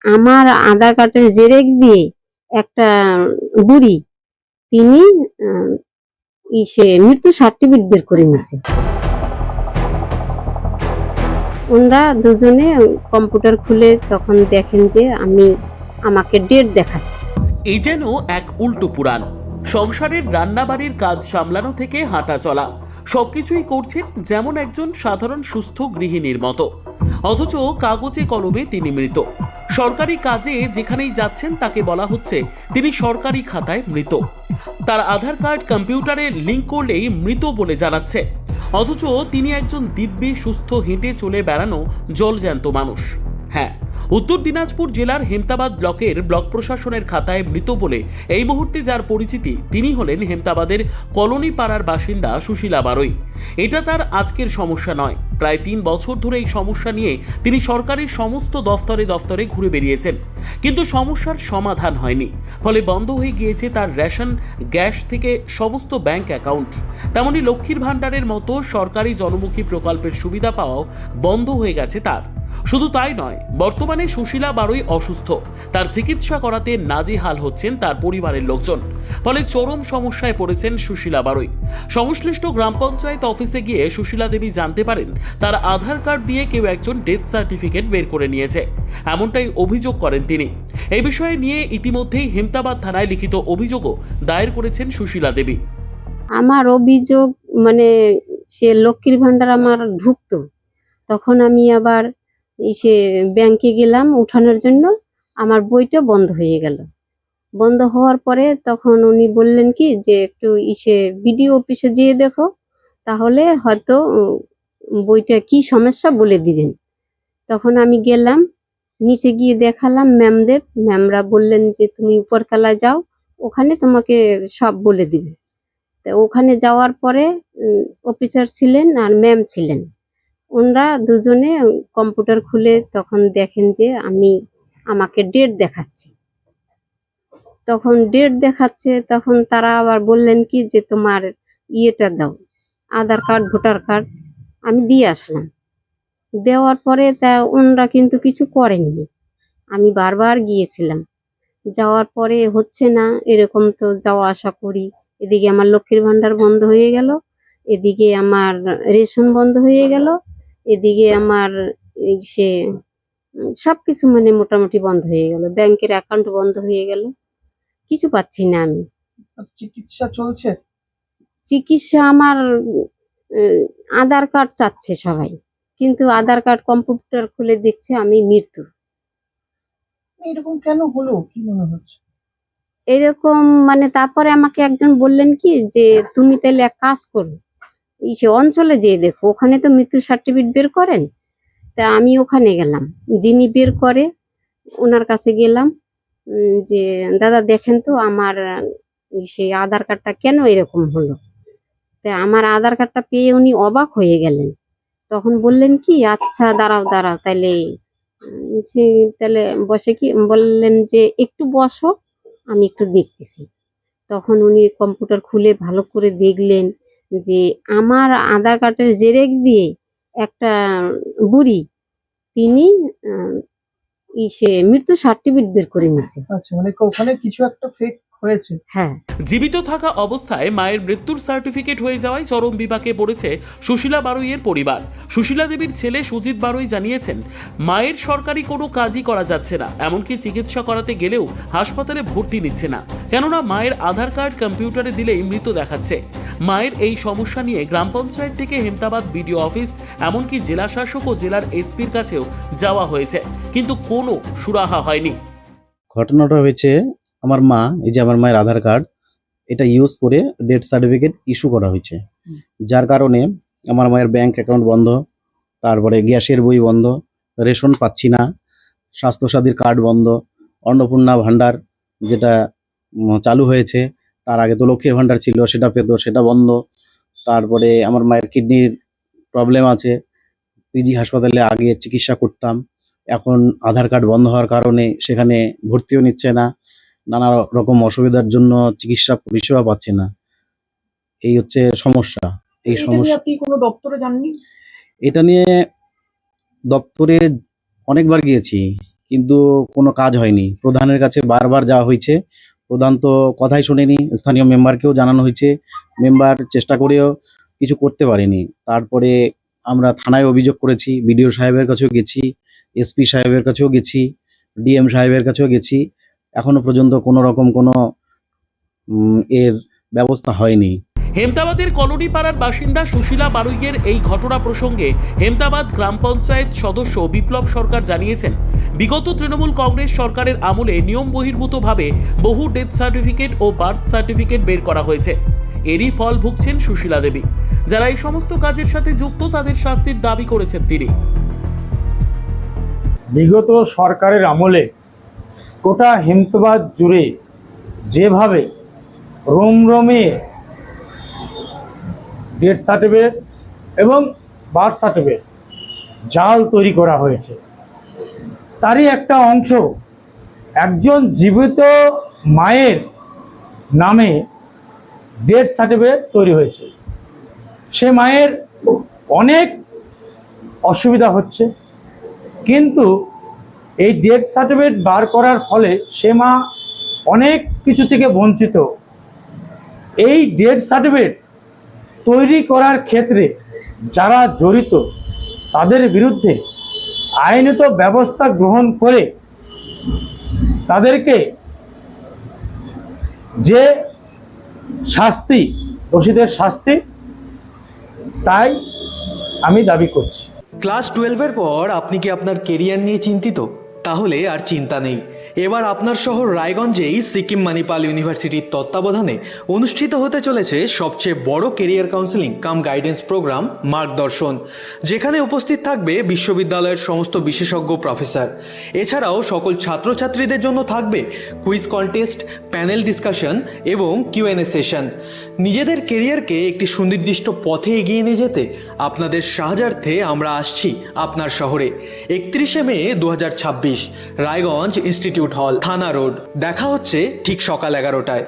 আমার আধার কার্ডের জেরক্স দিয়ে একটা বুড়ি তিনি মৃত্যু সার্টিফিকেট বের করে নিছে। ওনারা দুজনে কম্পিউটার খুলে তখন দেখেন যে আমাকে ডেট দেখাচ্ছে। এই যেন এক উল্টো পুরাণ। সংসারের রান্নাবাড়ির কাজ সামলানো থেকে হাঁটা চলা সবকিছুই করছেন যেমন একজন সাধারণ সুস্থ গৃহিণীর মতো, অথচ কাগজে কলমে তিনি মৃত। সরকারি কাজে যেখানেই যাচ্ছেন তাকে বলা হচ্ছে তিনি সরকারি খাতায় মৃত। তার আধার কার্ড কম্পিউটারে লিঙ্ক করলেই মৃত বলে জানাচ্ছে, অথচ তিনি একজন দিব্যি সুস্থ হেঁটে চলে বেড়ানো জলজ্যান্ত মানুষ। হ্যাঁ, উত্তর দিনাজপুর জেলার হেমতাবাদ ব্লকের ব্লক প্রশাসনের খাতায় মৃত বলে এই মুহূর্তে যার পরিচিতি তিনি হলেন হেমতাবাদের কলোনি পাড়ার বাসিন্দা সুশীলা বারৈ। এটা তার আজকের সমস্যা নয়, প্রায় 3 বছর ধরে এই সমস্যা নিয়ে তিনি সরকারের সমস্ত দফতরে দফতরে ঘুরে বেরিয়েছেন, কিন্তু সমস্যার সমাধান হয়নি। ফলে বন্ধ হয়ে গিয়েছে তার রেশন, গ্যাস থেকে সমস্ত ব্যাংক অ্যাকাউন্ট। তেমনি লক্ষ্মীর ভাণ্ডারের মতো সরকারি জনমুখী প্রকল্পের সুবিধা পাওয়াও বন্ধ হয়ে গেছে তার। শুধু তাই নয়, বর্তমানে সুশীলা বারৈ অসুস্থ, তার চিকিৎসা করাতে নাজেহাল হচ্ছেন তার পরিবারের লোকজন। ফলে চরম সমস্যায় পড়েছেন সুশীলা বারৈ। সংশ্লিষ্ট গ্রাম পঞ্চায়েত অফিসে গিয়ে সুশীলা দেবী জানতে পারেন তার আধার কার্ড দিয়ে কেউ একজন ডেথ সার্টিফিকেট বের করে নিয়েছে, এমনটাই অভিযোগ করেন তিনি। এই বিষয়ে নিয়ে ইতিমধ্যেই হেমতাবাদ থানায় লিখিত অভিযোগও দায়ের করেছেন সুশীলা দেবী। আমার অভিযোগ সে লক্ষ্মীর ভাণ্ডার আমার ঢুকতো, তখন আমি আবার ব্যাংকে গেলাম উঠানোর জন্য, আমার বইটা বন্ধ হয়ে গেল। বন্ধ হওয়ার পরে তখন উনি বললেন কি যে একটু বিডিও অফিসে যেয়ে দেখো, তাহলে হয়তো বইটা কি সমস্যা বলে দিবেন। তখন আমি গেলাম, নিচে গিয়ে দেখালাম ম্যামদের, ম্যামরা বললেন যে তুমি উপরতলায় যাও, ওখানে তোমাকে সব বলে দিবে। তো ওখানে যাওয়ার পরে অফিসার ছিলেন আর ম্যাম ছিলেন, ওনারা দুজনে কম্পিউটার খুলে তখন দেখেন যে আমাকে ডেট দেখাচ্ছে। তখন তারা আবার বললেন কি যে তোমার ইয়েটা দাও, আধার কার্ড, ভোটার কার্ড। আমি দিয়ে আসলাম। দেওয়ার পরে তা ওনারা কিন্তু কিছু করেননি। আমি বারবার গিয়েছিলাম, যাওয়ার পরে হচ্ছে না। এরকম তো যাওয়া আসা করি, এদিকে আমার লক্ষ্মীর ভাণ্ডার বন্ধ হয়ে গেল, এদিকে আমার রেশন বন্ধ হয়ে গেল, এদিকে আমার সবকিছু মোটামুটি বন্ধ হয়ে গেল, ব্যাংকের অ্যাকাউন্ট বন্ধ হয়ে গেল, কিছু পাচ্ছি না আমি। চিকিৎসা চলছে? চিকিৎসা আমার আধার কার্ড চাচ্ছে সবাই, কিন্তু আধার কার্ড কম্পিউটার খুলে দেখছে আমি মৃত্যু। এরকম কেন হলো, কি মনে হচ্ছে? এরকম তারপরে আমাকে একজন বললেন কি যে তুমি তাহলে এক কাজ করো, অঞ্চলে যেয়ে দেখো, ওখানে তো মৃত্যু সার্টিফিকেট বের করেন। তা আমি ওখানে গেলাম, যিনি বের করে ওনার কাছে গেলাম, যে দাদা দেখেন তো আমার সেই আধার কার্ডটা কেন এরকম হলো। তা আমার আধার কার্ডটা পেয়ে উনি অবাক হয়ে গেলেন। তখন বললেন কি আচ্ছা দাঁড়াও তাহলে তাহলে বসে কি বললেন যে একটু বসো, আমি একটু দেখতেছি। তখন উনি কম্পিউটার খুলে ভালো করে দেখলেন যে আমার আধার কার্ডের জেরক্স দিয়ে একটা বুড়ি তিনি মৃত্যু সার্টিফিকেট বের করে নিছে। আচ্ছা, ওখানে কিছু একটা ফেক হয়েছে। হ্যাঁ, জীবিত থাকা অবস্থায় মায়ের মৃত্যুর সার্টিফিকেট হয়ে যাওয়ায় চরম বিপাকে পড়েছে সুশীলা বারৈয়ের পরিবার। সুশীলা দেবীর ছেলে সুজিত বারৈ জানিয়েছেন, মায়ের সরকারি কোনো কাজই করা যাচ্ছে না, এমনকি চিকিৎসা করাতে গেলেও হাসপাতালে ভর্তি নিচ্ছে না, কেননা মায়ের আধার কার্ড কম্পিউটারে দিলেই মৃত দেখাচ্ছে। মায়ের এই সমস্যা নিয়ে গ্রাম পঞ্চায়েত থেকে হেমতাবাদ বিডিও অফিস, এমনকি জেলা শাসক ও জেলার এসপির কাছেও যাওয়া হয়েছে, কিন্তু কোনো সুরাহা হয়নি। ঘটনাটা হয়েছে, আমার মা, এই যে আমার মায়ের আধার কার্ড, এটা ইউজ করে ডেথ সার্টিফিকেট ইস্যু করা হয়েছে, যার কারণে আমার মায়ের ব্যাংক অ্যাকাউন্ট বন্ধ, তারপরে গ্যাসের বই বন্ধ, রেশন পাচ্ছি না, স্বাস্থ্যসাথীর কার্ড বন্ধ, অন্নপূর্ণা ভাণ্ডার যেটা চালু হয়েছে, তার আগে তো লক্ষ্মীর ভাণ্ডার ছিল, সেটা পেতো, সেটা বন্ধ। তারপরে আমার মায়ের কিডনির প্রবলেম আছে, পিজি হাসপাতালে আগে চিকিৎসা করতাম, এখন আধার কার্ড বন্ধ হওয়ার কারণে সেখানে ভর্তিও নিচ্ছে না, নানা রকম অসুবিধার জন্য চিকিৎসা পরিষেবা পাচ্ছে না। এই হচ্ছে সমস্যা। এই সমস্যা আপনি কোনো দপ্তরে যাননি? এটা নিয়ে দপ্তরে অনেকবার গিয়েছি, কিন্তু কোনো কাজ হয়নি। প্রধানের কাছে বারবার যাওয়া হয়েছে, প্রধান তো কথাই শোনেনি। স্থানীয় মেম্বারকেও জানানো হয়েছে, মেম্বার চেষ্টা করেও কিছু করতে পারেনি। তারপরে আমরা থানায় অভিযোগ করেছি, বিডিও সাহেবের কাছেও গেছি, এসপি সাহেবের কাছেও গেছি, ডিএম সাহেবের কাছেও গেছি। এখনো পর্যন্ত কোনো রকম কোনো এর ব্যবস্থা হয়নি। হেমতাবাদের কলোনি পাড়ার বাসিন্দা সুশীলা বারুইয়ের এই ঘটনা প্রসঙ্গে হেমতাবাদ গ্রাম পঞ্চায়েত সদস্য বিপ্লব সরকার জানিয়েছেন, বিগত তৃণমূল কংগ্রেস সরকারের আমলে নিয়ম বহির্ভূতভাবে বহু ডেথ সার্টিফিকেট ও বার্থ সার্টিফিকেট বের করা হয়েছে। এরই ফল ভুগছেন সুশীলা দেবী। যারা এই সমস্ত কাজের সাথে যুক্ত তাদের শাস্তির দাবি করেছেন তিনি। বিগত সরকারের আমলে গোটা হেমতাবাদ জুড়ে যেভাবে রমরমে ডেথ সার্টিফিকেট এবং বার্থ সার্টিফিকেট জাল তৈরি করা হয়েছে, তারই একটা অংশ একজন জীবিত মায়ের নামে ডেথ সার্টিফিকেট তৈরি হয়েছে। সে মায়ের অনেক অসুবিধা হচ্ছে, কিন্তু এই ডেথ সার্টিফিকেট বার করার ফলে সে মা অনেক কিছু থেকে বঞ্চিত। এই ডেথ সার্টিফিকেট তৈরি করার ক্ষেত্রে যারা জড়িত তাদের বিরুদ্ধে আইনত ব্যবস্থা গ্রহণ করে তাদেরকে যে শাস্তি, দোষীদের শাস্তি, তাই আমি দাবি করছি। ক্লাস 12-এর পর আপনি কি আপনার কেরিয়ার নিয়ে চিন্তিত? তাহলে আর চিন্তা নেই। এবার আপনার শহর রায়গঞ্জেই সিকিম মানিপাল ইউনিভার্সিটির তত্ত্বাবধানে অনুষ্ঠিত হতে চলেছে সবচেয়ে বড় কেরিয়ার কাউন্সেলিং কাম গাইডেন্স প্রোগ্রাম মার্গদর্শন, যেখানে উপস্থিত থাকবে বিশ্ববিদ্যালয়ের সমস্ত বিশেষজ্ঞ প্রফেসর। এছাড়াও সকল ছাত্রছাত্রীদের জন্য থাকবে কুইজ কন্টেস্ট, প্যানেল ডিসকাশন এবং কিউএনএ সেশন। নিজেদের কেরিয়ারকে একটি সুনির্দিষ্ট পথে এগিয়ে নিয়ে যেতে আপনাদের সাহায্যার্থে আমরা আসছি আপনার শহরে। 31শে মে 2026, রায়গঞ্জ ইনস্টিটিউট হল, থানা রোড। দেখা হচ্ছে ঠিক সকাল 11টায়।